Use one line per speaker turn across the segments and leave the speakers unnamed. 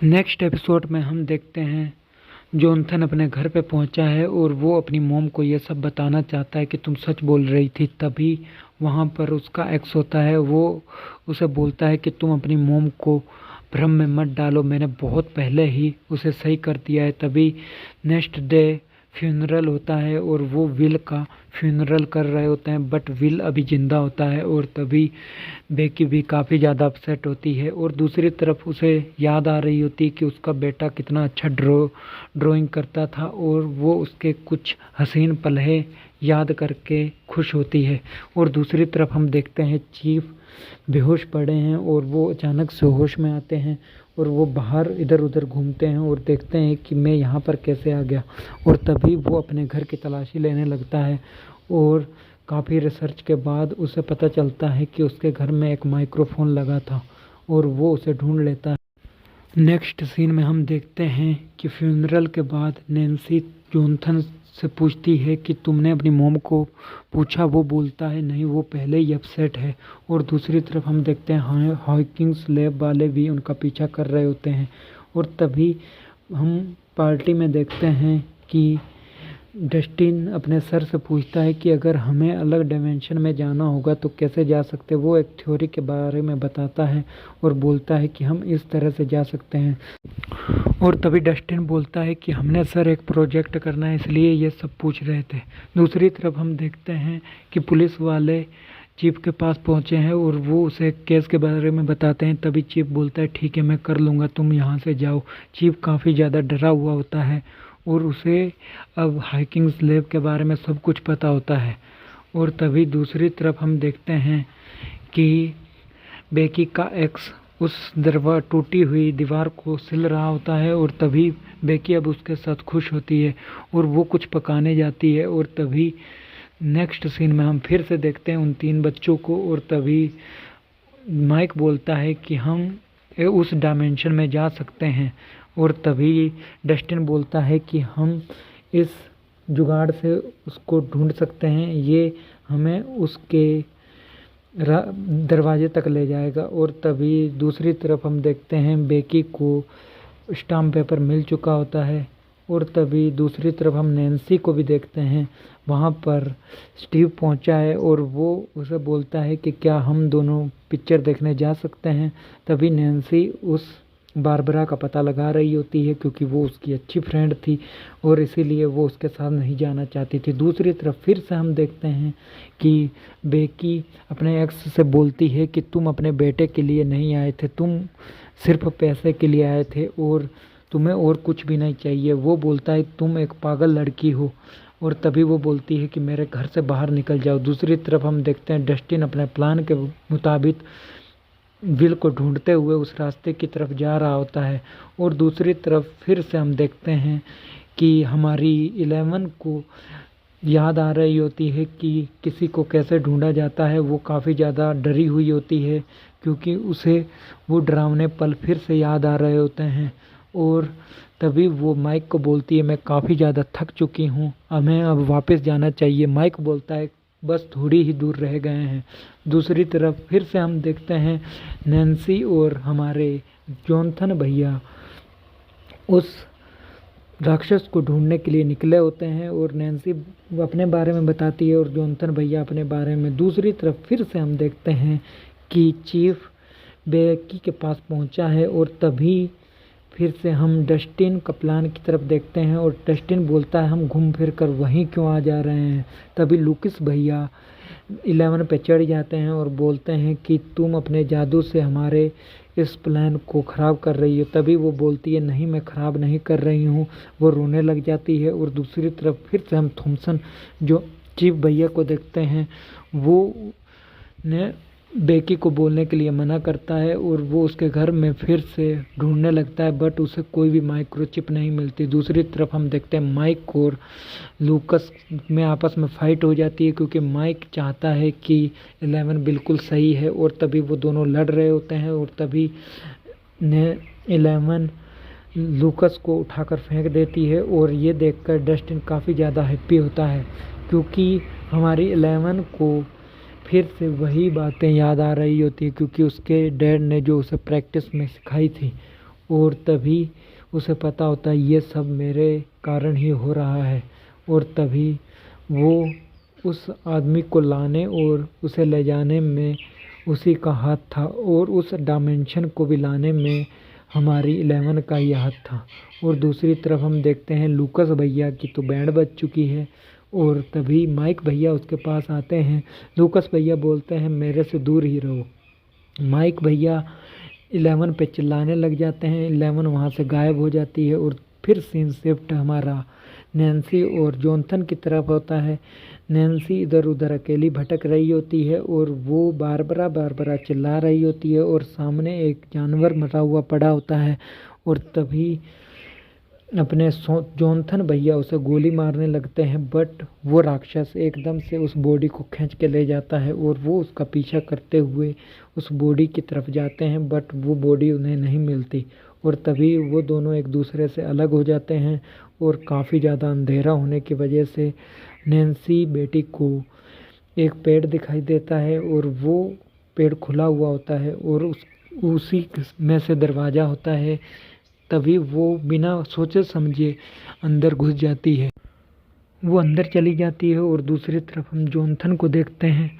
Next episode में हम देखते हैं जॉनथन अपने घर पे पहुंचा है और वो अपनी मॉम को ये सब बताना चाहता है कि तुम सच बोल रही थी। तभी वहाँ पर उसका एक्स होता है, वो उसे बोलता है कि तुम अपनी मॉम को भ्रम में मत डालो, मैंने बहुत पहले ही उसे सही कर दिया है। तभी नेक्स्ट डे फ्यूनरल होता है और वो विल का फ्यूनरल कर रहे होते हैं, बट विल अभी ज़िंदा होता है और तभी बेकी भी काफ़ी ज़्यादा अपसेट होती है। और दूसरी तरफ उसे याद आ रही होती है कि उसका बेटा कितना अच्छा ड्राइंग करता था और वो उसके कुछ हसीन पलहे याद करके खुश होती है। और दूसरी तरफ हम देखते हैं चीफ बेहोश पड़े हैं और वो अचानक से होश में आते हैं और वो बाहर इधर उधर घूमते हैं और देखते हैं कि मैं यहाँ पर कैसे आ गया। और तभी वो अपने घर की तलाशी लेने लगता है और काफ़ी रिसर्च के बाद उसे पता चलता है कि उसके घर में एक माइक्रोफोन लगा था और वो उसे ढूंढ लेता है। नेक्स्ट सीन में हम देखते हैं कि फ्यूनरल के बाद नैन्सी जॉनथन से पूछती है कि तुमने अपनी मॉम को पूछा। वो बोलता है नहीं, वो पहले ही अपसेट है। और दूसरी तरफ हम देखते हैं हॉकिंस लैब वाले भी उनका पीछा कर रहे होते हैं। और तभी हम पार्टी में देखते हैं कि डस्टिन अपने सर से पूछता है कि अगर हमें अलग डायमेंशन में जाना होगा तो कैसे जा सकते। वो एक थ्योरी के बारे में बताता है और बोलता है कि हम इस तरह से जा सकते हैं। और तभी डस्टिन बोलता है कि हमने सर एक प्रोजेक्ट करना है, इसलिए ये सब पूछ रहे थे। दूसरी तरफ हम देखते हैं कि पुलिस वाले चीफ के पास पहुंचे हैं और वो उसे केस के बारे में बताते हैं। तभी चीफ बोलता है ठीक है, मैं कर लूँगा, तुम यहाँ से जाओ। चीफ काफ़ी ज़्यादा डरा हुआ होता है और उसे अब हाइकिंग स्लेब के बारे में सब कुछ पता होता है। और तभी दूसरी तरफ हम देखते हैं कि बेकी का एक्स उस टूटी हुई दीवार को सिल रहा होता है और तभी बेकी अब उसके साथ खुश होती है और वो कुछ पकाने जाती है। और तभी नेक्स्ट सीन में हम फिर से देखते हैं उन 3 बच्चों को और तभी माइक बोलता है कि हम उस डायमेंशन में जा सकते हैं। और तभी डस्टिन बोलता है कि हम इस जुगाड़ से उसको ढूंढ सकते हैं, ये हमें उसके दरवाजे तक ले जाएगा। और तभी दूसरी तरफ हम देखते हैं बेकी को स्टाम्प पेपर मिल चुका होता है। और तभी दूसरी तरफ हम नैन्सी को भी देखते हैं, वहाँ पर स्टीव पहुँचा है और वो उसे बोलता है कि क्या हम दोनों पिक्चर देखने जा सकते हैं। तभी नैन्सी उस बारबरा का पता लगा रही होती है क्योंकि वो उसकी अच्छी फ्रेंड थी और इसीलिए वो उसके साथ नहीं जाना चाहती थी। दूसरी तरफ फिर से हम देखते हैं कि बेकी अपने एक्स से बोलती है कि तुम अपने बेटे के लिए नहीं आए थे, तुम सिर्फ पैसे के लिए आए थे और तुम्हें और कुछ भी नहीं चाहिए। वो बोलता है तुम एक पागल लड़की हो। और तभी वो बोलती है कि मेरे घर से बाहर निकल जाओ। दूसरी तरफ हम देखते हैं डस्टिन अपने प्लान के मुताबिक विल को ढूंढते हुए उस रास्ते की तरफ जा रहा होता है। और दूसरी तरफ फिर से हम देखते हैं कि हमारी 11 को याद आ रही होती है कि किसी को कैसे ढूंढा जाता है। वो काफ़ी ज़्यादा डरी हुई होती है क्योंकि उसे वो डरावने पल फिर से याद आ रहे होते हैं। और तभी वो माइक को बोलती है मैं काफ़ी ज़्यादा थक चुकी हूँ, हमें अब वापस जाना चाहिए। माइक बोलता है बस थोड़ी ही दूर रह गए हैं। दूसरी तरफ फिर से हम देखते हैं नैन्सी और हमारे जॉनथन भैया उस राक्षस को ढूंढने के लिए निकले होते हैं और नैन्सी अपने बारे में बताती है और जॉनथन भैया अपने बारे में। दूसरी तरफ फिर से हम देखते हैं कि चीफ बेकी के पास पहुंचा है और तभी फिर से हम डस्टिन का प्लान की तरफ देखते हैं और डस्टिन बोलता है हम घूम फिर कर वहीं क्यों आ जा रहे हैं। तभी लूकिस भैया 11 पे चढ़ जाते हैं और बोलते हैं कि तुम अपने जादू से हमारे इस प्लान को ख़राब कर रही हो। तभी वो बोलती है नहीं, मैं ख़राब नहीं कर रही हूँ। वो रोने लग जाती है। और दूसरी तरफ फिर से हम थॉमसन जो चीफ भैया को देखते हैं, वो ने बेकी को बोलने के लिए मना करता है और वो उसके घर में फिर से ढूंढने लगता है, बट उसे कोई भी माइक्रोचिप नहीं मिलती। दूसरी तरफ हम देखते हैं माइक और लूकस में आपस में फाइट हो जाती है क्योंकि माइक चाहता है कि 11 बिल्कुल सही है। और तभी वो दोनों लड़ रहे होते हैं और तभी ने 11 लूकस को उठाकर फेंक देती है। और ये देखकर डस्टिन काफ़ी ज़्यादा हैप्पी होता है क्योंकि हमारी 11 को फिर से वही बातें याद आ रही होती है क्योंकि उसके डैड ने जो उसे प्रैक्टिस में सिखाई थी और तभी उसे पता होता है ये सब मेरे कारण ही हो रहा है। और तभी वो उस आदमी को लाने और उसे ले जाने में उसी का हाथ था, और उस डायमेंशन को भी लाने में हमारी 11 का ही हाथ था। और दूसरी तरफ हम देखते हैं लूकस भैया की तो बैंड बज चुकी है, और तभी माइक भैया उसके पास आते हैं। लूकस भैया बोलते हैं मेरे से दूर ही रहो। माइक भैया 11 पे चिल्लाने लग जाते हैं। 11 वहाँ से गायब हो जाती है, और फिर सीन शिफ्ट हमारा नैन्सी और जॉनथन की तरफ होता है। नैन्सी इधर उधर अकेली भटक रही होती है, और वो बारबरा चिल्ला रही होती है, और सामने एक जानवर मरा हुआ पड़ा होता है। और तभी अपने जॉनथन भैया उसे गोली मारने लगते हैं, बट वो राक्षस एकदम से उस बॉडी को खींच के ले जाता है, और वो उसका पीछा करते हुए उस बॉडी की तरफ जाते हैं, बट वो बॉडी उन्हें नहीं मिलती। और तभी वो दोनों एक दूसरे से अलग हो जाते हैं, और काफ़ी ज़्यादा अंधेरा होने की वजह से नैन्सी बेटी को एक पेड़ दिखाई देता है, और वो पेड़ खुला हुआ होता है, और उसी में से दरवाज़ा होता है। तभी वो बिना सोचे समझे अंदर घुस जाती है। वो अंदर चली जाती है, और दूसरी तरफ हम जॉनथन को देखते हैं।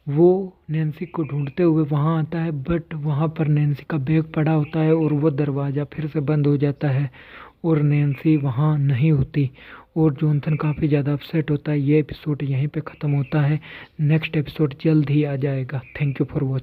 वो नैन्सी को ढूंढते हुए वहाँ आता है, बट वहाँ पर नैन्सी का बैग पड़ा होता है, और वो दरवाज़ा फिर से बंद हो जाता है, और नैन्सी वहाँ नहीं होती। और जॉनथन काफ़ी ज़्यादा अपसेट होता है। ये एपिसोड यहीं पे ख़त्म होता है। नेक्स्ट एपिसोड जल्द ही आ जाएगा। Thank you for watching.